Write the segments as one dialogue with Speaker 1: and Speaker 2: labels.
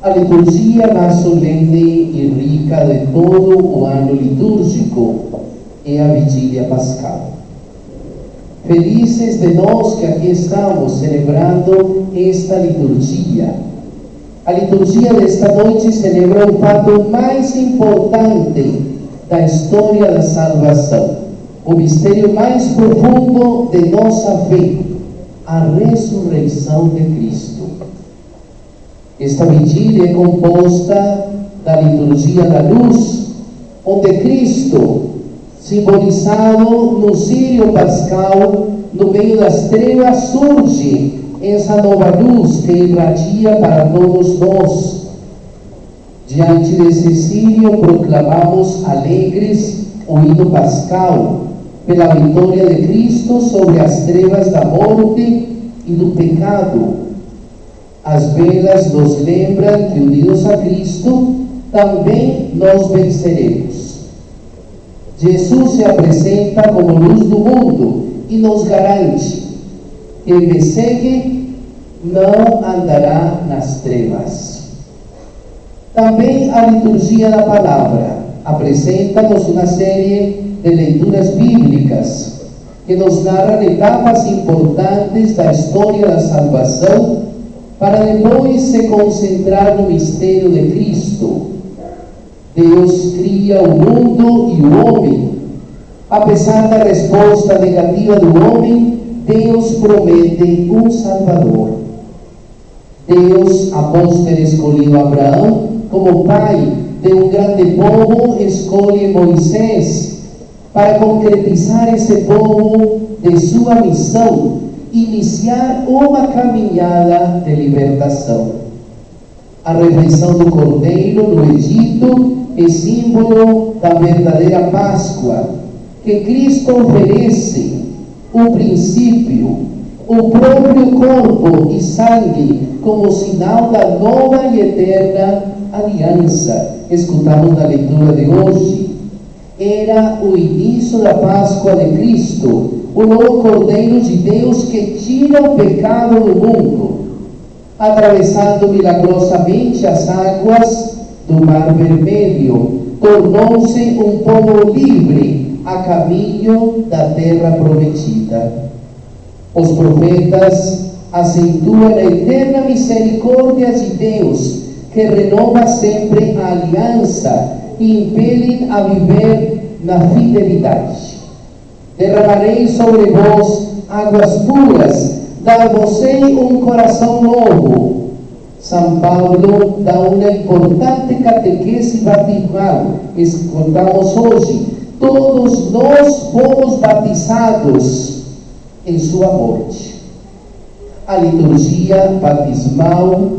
Speaker 1: A liturgia mais solene e rica de todo o ano litúrgico é a Vigília Pascal. Felizes de nós que aqui estamos celebrando esta liturgia. A liturgia desta noite celebra o fato mais importante da história da salvação, o mistério mais profundo de nossa fé, a ressurreição de Cristo. Esta vigília é composta da liturgia da luz, onde Cristo, simbolizado no círio pascal, no meio das trevas, surge essa nova luz que irradia para todos nós. Diante desse círio, proclamamos alegres o hino pascal, pela vitória de Cristo sobre as trevas da morte e do pecado. As velas nos lembram que, unidos a Cristo, também nós venceremos. Jesus se apresenta como luz do mundo e nos garante: quem me segue não andará nas trevas. Também a liturgia da palavra apresenta-nos uma série de leituras bíblicas que nos narram etapas importantes da história da salvação, para depois se concentrar no mistério de Cristo. Deus cria o mundo e o homem. Apesar da resposta negativa do homem, Deus promete um Salvador. Deus, após ter escolhido Abraão como pai de um grande povo, escolhe Moisés para concretizar esse povo de sua missão, iniciar uma caminhada de libertação. A refeição do Cordeiro no Egito é símbolo da verdadeira Páscoa, que Cristo oferece o princípio, o próprio corpo e sangue, como sinal da nova e eterna aliança. Escutamos na leitura de hoje. Era o início da Páscoa de Cristo, o novo Cordeiro de Deus que tira o pecado do mundo, atravessando milagrosamente as águas do Mar Vermelho, tornou-se um povo livre a caminho da terra prometida. Os profetas acentuam a eterna misericórdia de Deus, que renova sempre a aliança e impelem a viver na fidelidade. Derramarei sobre vós águas puras, dar-vos-ei um coração novo. São Paulo dá uma importante catequese batismal. Escutamos hoje: todos nós fomos batizados em sua morte. A liturgia batismal,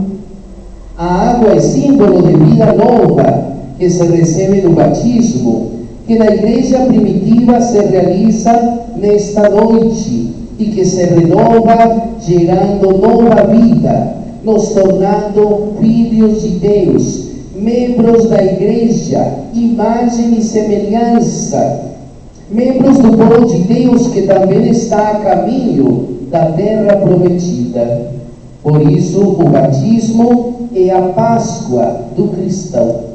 Speaker 1: a água é símbolo de vida nova que se recebe no batismo, que na igreja primitiva se realiza nesta noite e que se renova, gerando nova vida, nos tornando filhos de Deus, membros da igreja, imagem e semelhança, membros do povo de Deus que também está a caminho da terra prometida. Por isso, o batismo é a Páscoa do cristão.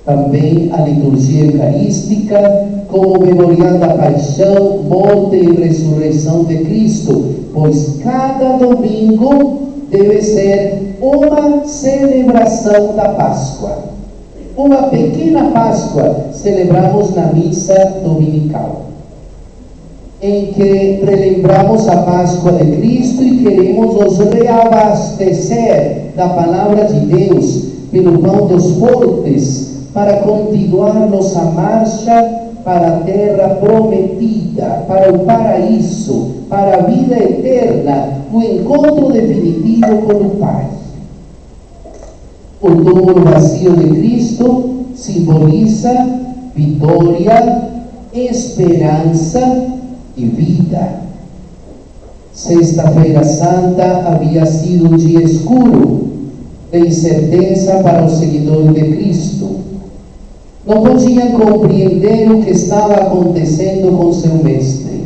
Speaker 1: Também a liturgia eucarística, como memorial da paixão, morte e ressurreição de Cristo, pois cada domingo deve ser uma celebração da Páscoa. Uma pequena Páscoa celebramos na missa dominical, em que relembramos a Páscoa de Cristo e queremos nos reabastecer da palavra de Deus pelo pão dos fortes, para continuar nossa marcha para a terra prometida, para o paraíso, para a vida eterna, o encontro definitivo com o Pai. O túmulo vazio de Cristo simboliza vitória, esperança e vida. Sexta-feira Santa havia sido um dia escuro, de incerteza para os seguidores de Cristo. Não podiam compreender o que estava acontecendo com seu mestre.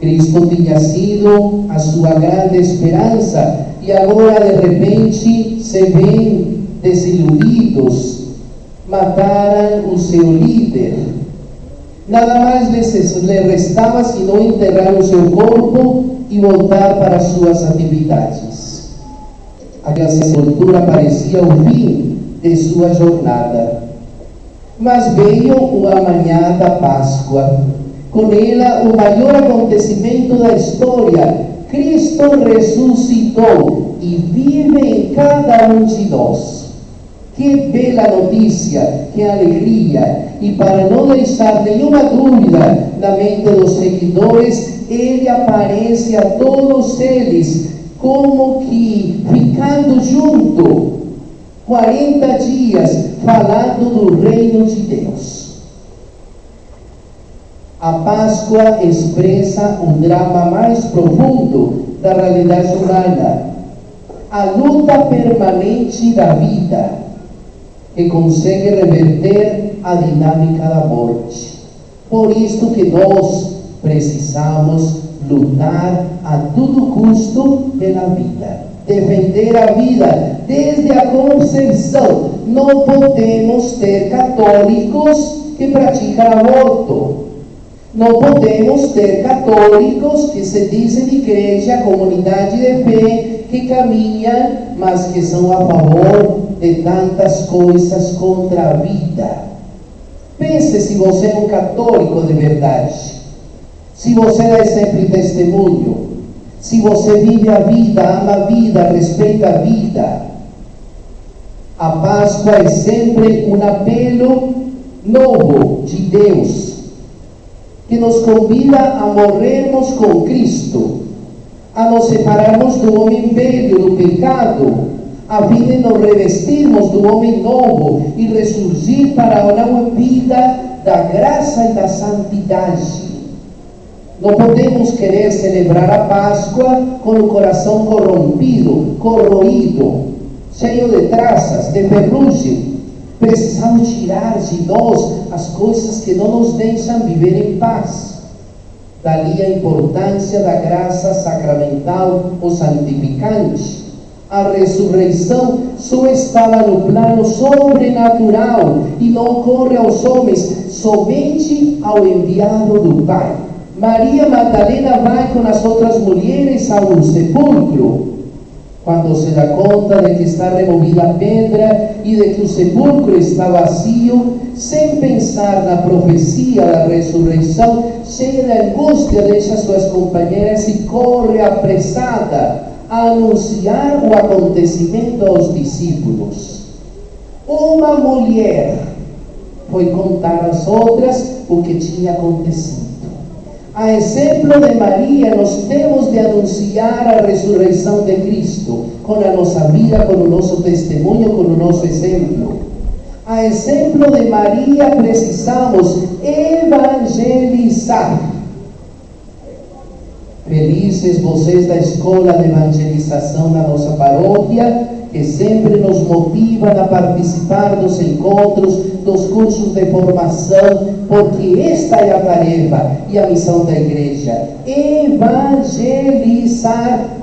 Speaker 1: Cristo tinha sido a sua grande esperança e agora de repente se veem desiludidos, mataram o seu líder. Nada mais lhes restava senão enterrar o seu corpo e voltar para suas atividades. Aquela sepultura parecia o fim de sua jornada. Mas veio uma manhã da Páscoa, com ela o maior acontecimento da história. Cristo ressuscitou e vive em cada um de nós. Que bela notícia, que alegria! E para não deixar nenhuma dúvida na mente dos seguidores, ele aparece a todos eles, como que ficando junto, 40 dias, falando do reino de Deus. A Páscoa expressa o drama mais profundo da realidade humana, a luta permanente da vida, que consegue reverter a dinâmica da morte. Por isso que nós precisamos lutar a todo custo pela vida, defender a vida desde a concepção. Não podemos ter católicos que praticam aborto. Não podemos ter católicos que se dizem igreja, comunidade de fé, que caminham, mas que são a favor de tantas coisas contra a vida. Pense se você é um católico de verdade, se você dá exemplo e testemunho, se você vive a vida, ama a vida, respeita a vida. A Páscoa é sempre um apelo novo de Deus, que nos convida a morrermos com Cristo, a nos separarmos do homem velho, do pecado, a fim de nos revestirmos do homem novo e ressurgir para uma vida da graça e da santidade. Não podemos querer celebrar a Páscoa com o coração corrompido, corroído, cheio de traças, de ferrugem. Precisamos tirar de nós as coisas que não nos deixam viver em paz. Dali a importância da graça sacramental ou santificante. A ressurreição só estava no plano sobrenatural e não ocorre aos homens, somente ao enviado do Pai. Maria Madalena vai com as outras mulheres ao sepulcro, quando se dá conta de que está removida a pedra e de que o sepulcro está vazio, sem pensar na profecia da ressurreição, cheia de angústia, deixa suas companheiras e corre apressada a anunciar o acontecimento aos discípulos. Uma mulher foi contar às outras o que tinha acontecido. A exemplo de Maria, nós temos de anunciar a ressurreição de Cristo, com a nossa vida, com o nosso testemunho, com o nosso exemplo. A exemplo de Maria, precisamos evangelizar. Felizes vocês da escola de evangelização na nossa paróquia, que sempre nos motivam a participar dos encontros, dos cursos de formação, porque esta é a tarefa e a missão da igreja: evangelizar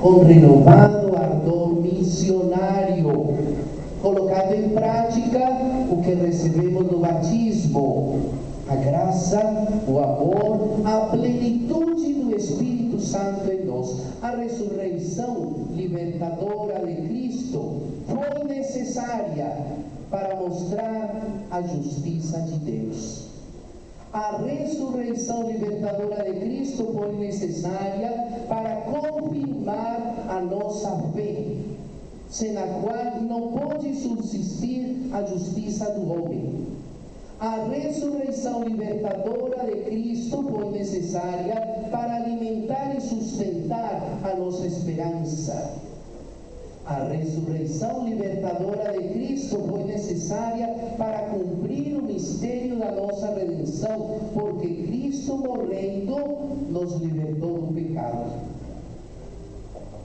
Speaker 1: com renovado ardor missionário, colocado em prática o que recebemos no batismo, a graça, o amor, a plenitude do Espírito Santo em nós. A ressurreição libertadora de Cristo foi necessária para mostrar a justiça de Deus. A ressurreição libertadora de Cristo foi necessária para confirmar a nossa fé, sem a qual não pode subsistir a justiça do homem. A ressurreição libertadora de Cristo foi necessária para alimentar e sustentar a nossa esperança. A ressurreição libertadora de Cristo foi necessária para cumprir o mistério da nossa redenção, porque Cristo morrendo nos libertou do pecado.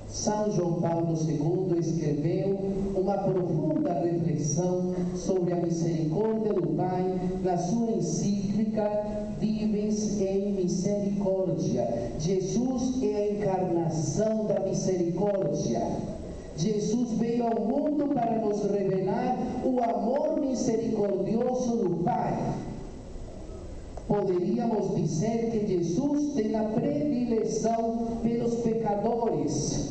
Speaker 1: São João Paulo II escreveu uma profunda reflexão sobre a misericórdia do Pai na sua encíclica Vivens em Misericórdia. Jesus é a encarnação da misericórdia. Jesus veio ao mundo para nos revelar o amor misericordioso do Pai. Poderíamos dizer que Jesus tem a predileção pelos pecadores,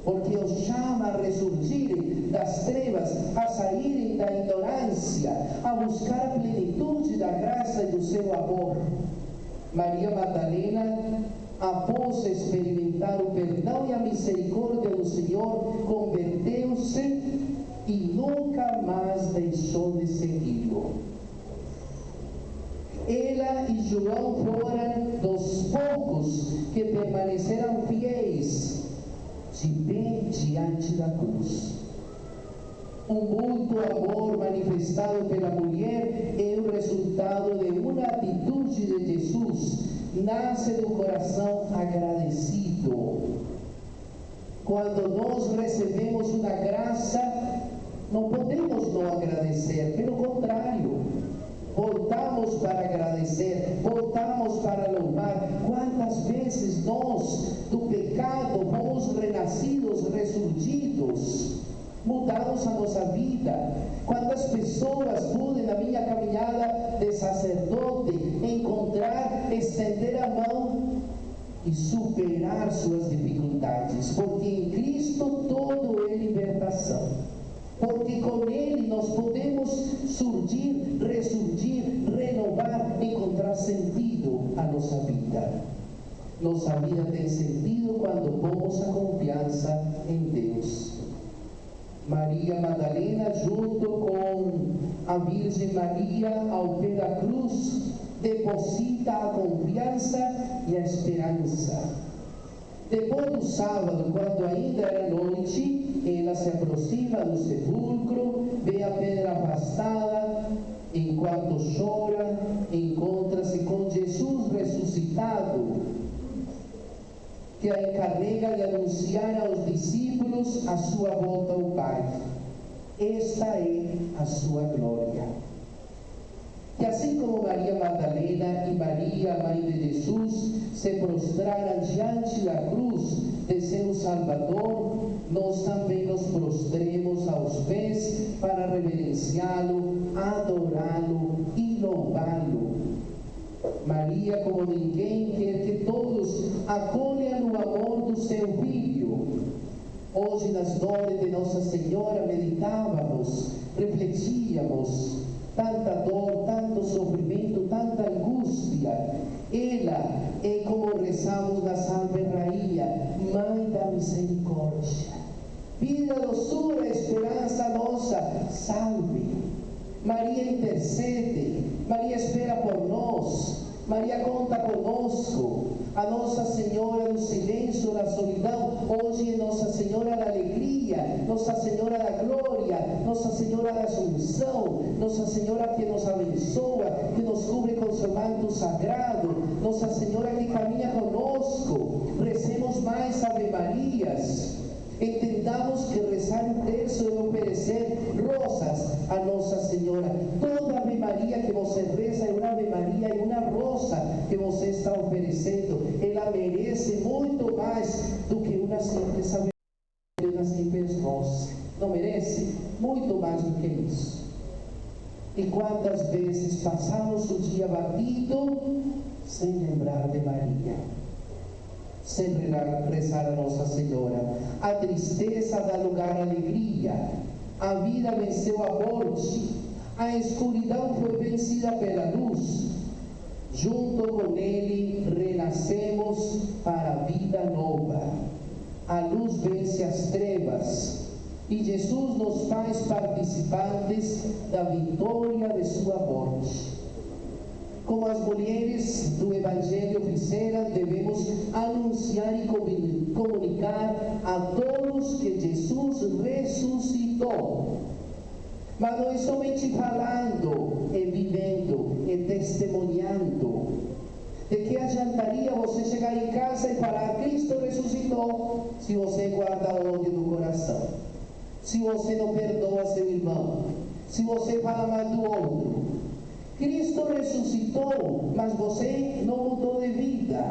Speaker 1: porque os chama a ressurgirem das trevas, a saírem da ignorância, a buscar a plenitude da graça e do seu amor. Maria Madalena, após experimentar o perdão e a misericórdia do Senhor, converteu-se e nunca mais deixou de segui-lo. Ela e João foram dos poucos que permaneceram fiéis de pé diante da cruz. Um mútuo amor manifestado pela mulher é o resultado de uma atitude de Jesus. Nasce do coração agradecido. Quando nós recebemos uma graça, não podemos não agradecer, pelo contrário, voltamos para agradecer, voltamos para louvar. Quantas vezes nós, do pecado, fomos renascidos, ressurgidos, mudamos a nossa vida. Quantas pessoas pude na minha caminhada de sacerdote encontrar, estender a mão e superar suas dificuldades, porque em Cristo todo é libertação. Porque com Ele nós podemos surgir, ressurgir, renovar, encontrar sentido à nossa vida. Nossa vida tem sentido quando pomos a confiança em Deus. Maria Madalena, junto com a Virgem Maria ao pé da cruz, deposita a confiança e a esperança. Depois do sábado, quando ainda era noite, ela se aproxima do sepulcro, vê a pedra afastada, enquanto chora, encontra-se com Jesus ressuscitado, que a encarrega de anunciar aos discípulos a sua volta ao Pai. Esta é a sua glória. Que assim como Maria Madalena e Maria, mãe de Jesus, se prostraram diante da cruz de seu Salvador, nós também nos prostremos aos pés para reverenciá-lo, adorá-lo e louvá-lo. Maria, como ninguém, quer que todos acolham o amor do seu Filho. Hoje, nas dores de Nossa Senhora, meditávamos, refletíamos. Tanta dor, tanto sofrimento, tanta angústia. Ela é, como rezamos na Salve Rainha, Mãe da Misericórdia. Vida, doçura, esperança nossa, salve. Maria intercede, Maria espera por nós, Maria conta conosco. A Nossa Senhora do silêncio, da solidão, hoje é Nossa Senhora da alegria, Nossa Senhora da glória, Nossa Senhora da Assunção, Nossa Senhora que nos abençoa, que nos cubre com seu manto sagrado, Nossa Senhora que caminha conosco. Recemos mais Ave Marias. Entendamos que rezar o terço é oferecer rosas a Nossa Senhora. Toda Ave Maria que você reza é uma Ave Maria, é uma rosa que você está oferecendo. Ela merece muito mais do que uma simples Ave Maria, uma simples rosa. Não merece? Muito mais do que isso. E quantas vezes passamos o dia batido sem lembrar de Maria, sem rezar a Nossa Senhora? A tristeza dá lugar à alegria, a vida venceu a morte, a escuridão foi vencida pela luz. Junto com Ele renascemos para a vida nova. A luz vence as trevas e Jesus nos faz participantes da vitória de sua morte. Como as mulheres do Evangelho fizeram, devemos anunciar e comunicar a todos que Jesus ressuscitou. Mas não é somente falando, é vivendo, é testemunhando. De que adiantaria você chegar em casa e falar: Cristo ressuscitou, se você guarda ódio no coração, se você não perdoa seu irmão, se você fala mal do outro? Cristo ressuscitou, mas você não mudou de vida.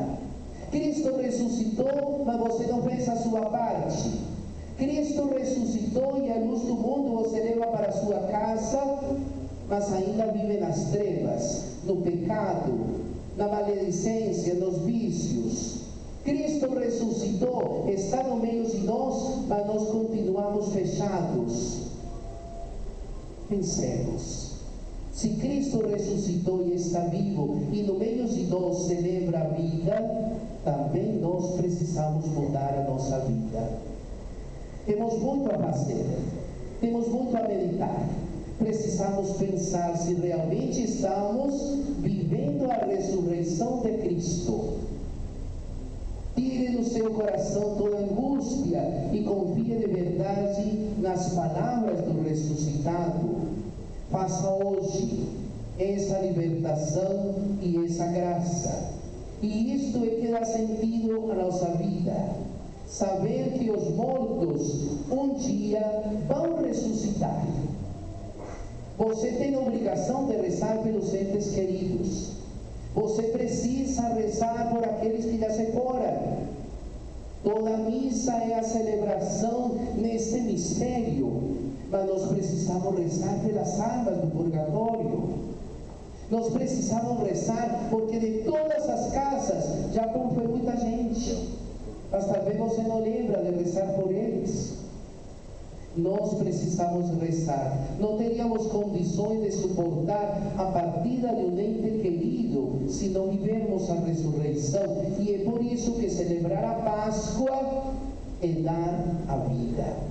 Speaker 1: Cristo ressuscitou, mas você não fez a sua parte. Cristo ressuscitou e a luz do mundo você leva para a sua casa, mas ainda vive nas trevas, no pecado, na maledicência, nos vícios. Cristo ressuscitou, está no meio de nós, mas nós continuamos fechados. Pensemos. Se Cristo ressuscitou e está vivo, e no meio de nós celebra a vida, também nós precisamos mudar a nossa vida. Temos muito a fazer, temos muito a meditar. Precisamos pensar se realmente estamos vivendo a ressurreição de Cristo. Tire do seu coração toda angústia e confie de verdade nas palavras do ressuscitado. Faça hoje essa libertação e essa graça. E isto é que dá sentido à nossa vida. Saber que os mortos um dia vão ressuscitar. Você tem a obrigação de rezar pelos entes queridos. Você precisa rezar por aqueles que já se foram. Toda missa é a celebração nesse mistério. Mas nós precisamos rezar pelas almas do purgatório. Nós precisamos rezar porque de todas as casas já foi muita gente. Mas talvez você não lembra de rezar por eles. Nós precisamos rezar. Não teríamos condições de suportar a partida de um ente querido se não vivermos a ressurreição. E é por isso que celebrar a Páscoa é dar a vida.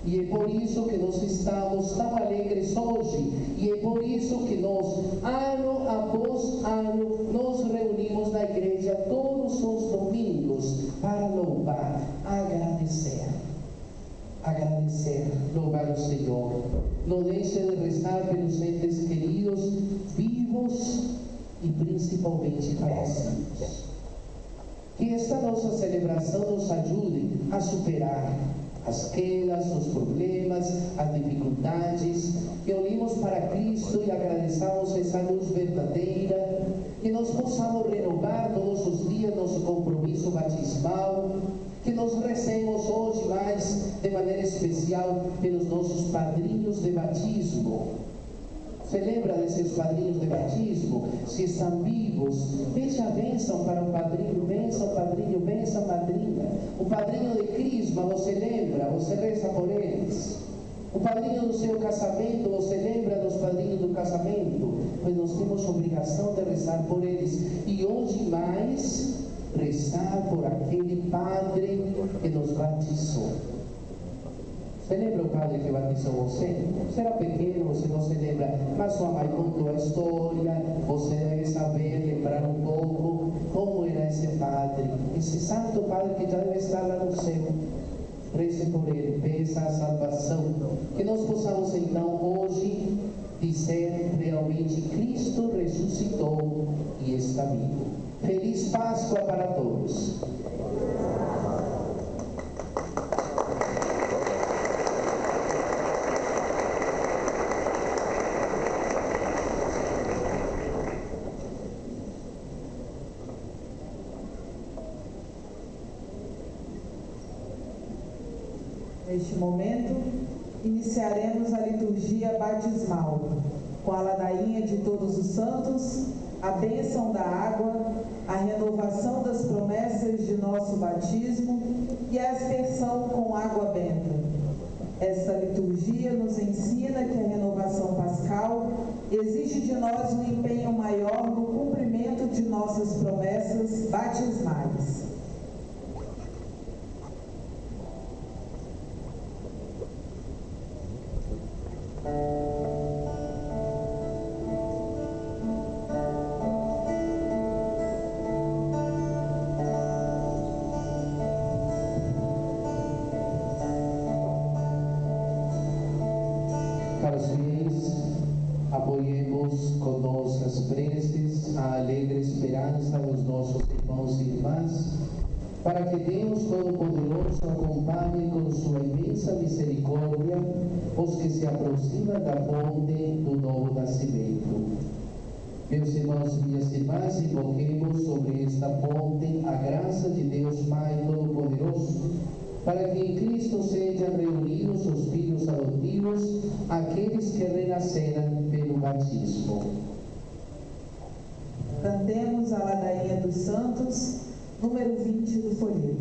Speaker 1: E é por isso que nós estamos tão alegres hoje. E é por isso que nós, ano após ano, nos reunimos na igreja todos os domingos para louvar, agradecer. Agradecer, louvar o Senhor. Não deixe de rezar pelos entes queridos, vivos e principalmente falecidos. Que esta nossa celebração nos ajude a superar as quedas, os problemas, as dificuldades, que olhemos para Cristo e agradeçamos essa luz verdadeira, que nós possamos renovar todos os dias nosso compromisso batismal, que nós recemos hoje mais de maneira especial pelos nossos padrinhos de batismo. Você lembra desses padrinhos de batismo? Se estão vivos, pede a bênção para o padrinho, bênção padrinho, bênção madrinha. O padrinho de crisma, você lembra? Você reza por eles. O padrinho do seu casamento, você lembra dos padrinhos do casamento? Pois nós temos obrigação de rezar por eles. E hoje mais, rezar por aquele padre que nos batizou. Você lembra o padre que batizou você? Você era pequeno, você não se lembra, mas sua mãe contou a história, você deve saber, lembrar um pouco como era esse padre, esse santo padre que já deve estar lá no céu. Reze por ele, peça a salvação, que nós possamos então hoje dizer realmente: Cristo ressuscitou e está vivo. Feliz Páscoa para todos.
Speaker 2: Neste momento, iniciaremos a liturgia batismal, com a ladainha de todos os santos, a bênção da água, a renovação das promessas de nosso batismo e a aspersão com água benta. Esta liturgia nos ensina que a renovação pascal exige de nós um empenho maior no cumprimento de nossas promessas batismais.
Speaker 1: Caros fiéis, apoiemos com nossas preces a alegre esperança dos nossos irmãos e irmãs, para que Deus Todo-Poderoso acompanhe com sua imensa misericórdia os que se aproximam da fonte do novo nascimento. Meus irmãos e minhas irmãs, invoquemos sobre esta fonte a graça de Deus Pai Todo-Poderoso, para que em Cristo sejam reunidos os filhos adotivos, aqueles que renasceram pelo batismo.
Speaker 2: Cantemos a ladainha dos santos, número 20 do folheto.